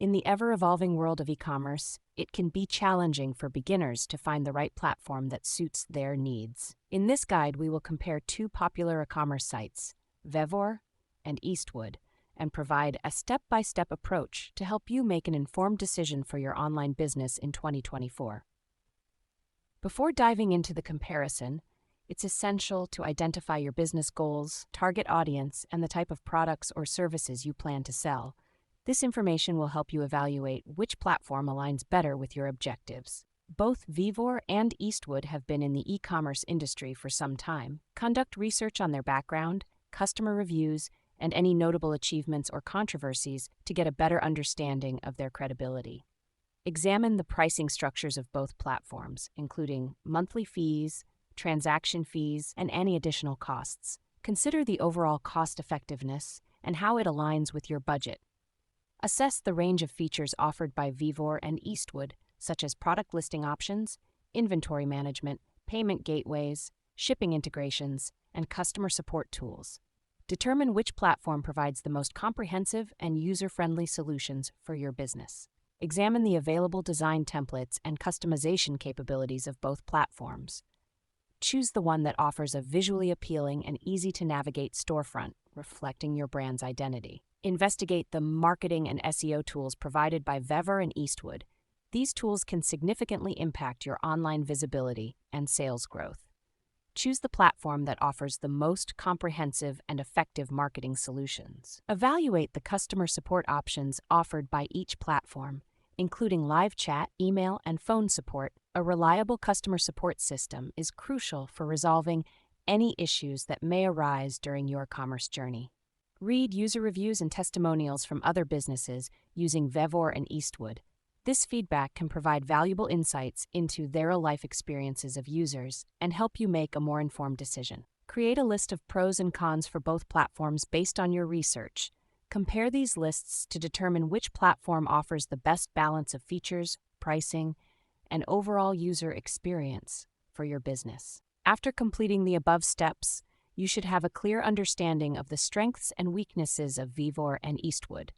In the ever-evolving world of e-commerce, it can be challenging for beginners to find the right platform that suits their needs. In this guide, we will compare two popular e-commerce sites, Vevor and Eastwood, and provide a step-by-step approach to help you make an informed decision for your online business in 2024. Before diving into the comparison, it's essential to identify your business goals, target audience, and the type of products or services you plan to sell. This information will help you evaluate which platform aligns better with your objectives. Both Vevor and Eastwood have been in the e-commerce industry for some time. Conduct research on their background, customer reviews, and any notable achievements or controversies to get a better understanding of their credibility. Examine the pricing structures of both platforms, including monthly fees, transaction fees, and any additional costs. Consider the overall cost-effectiveness and how it aligns with your budget. Assess the range of features offered by Vevor and Eastwood, such as product listing options, inventory management, payment gateways, shipping integrations, and customer support tools. Determine which platform provides the most comprehensive and user-friendly solutions for your business. Examine the available design templates and customization capabilities of both platforms. Choose the one that offers a visually appealing and easy-to-navigate storefront, reflecting your brand's identity. Investigate the marketing and SEO tools provided by Vevor and Eastwood. These tools can significantly impact your online visibility and sales growth. Choose the platform that offers the most comprehensive and effective marketing solutions. Evaluate the customer support options offered by each platform, including live chat, email, and phone support. A reliable customer support system is crucial for resolving any issues that may arise during your commerce journey. Read user reviews and testimonials from other businesses using Vevor and Eastwood. This feedback can provide valuable insights into their life experiences of users and help you make a more informed decision. Create a list of pros and cons for both platforms based on your research. Compare these lists to determine which platform offers the best balance of features, pricing, and overall user experience for your business. After completing the above steps, you should have a clear understanding of the strengths and weaknesses of Vevor and Eastwood.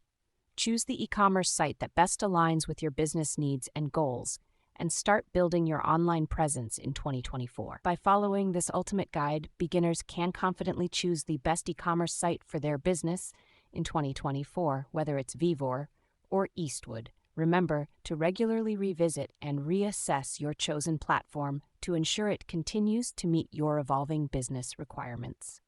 Choose the e-commerce site that best aligns with your business needs and goals, and start building your online presence in 2024. By following this ultimate guide, beginners can confidently choose the best e-commerce site for their business in 2024, whether it's Vevor or Eastwood. Remember to regularly revisit and reassess your chosen platform to ensure it continues to meet your evolving business requirements.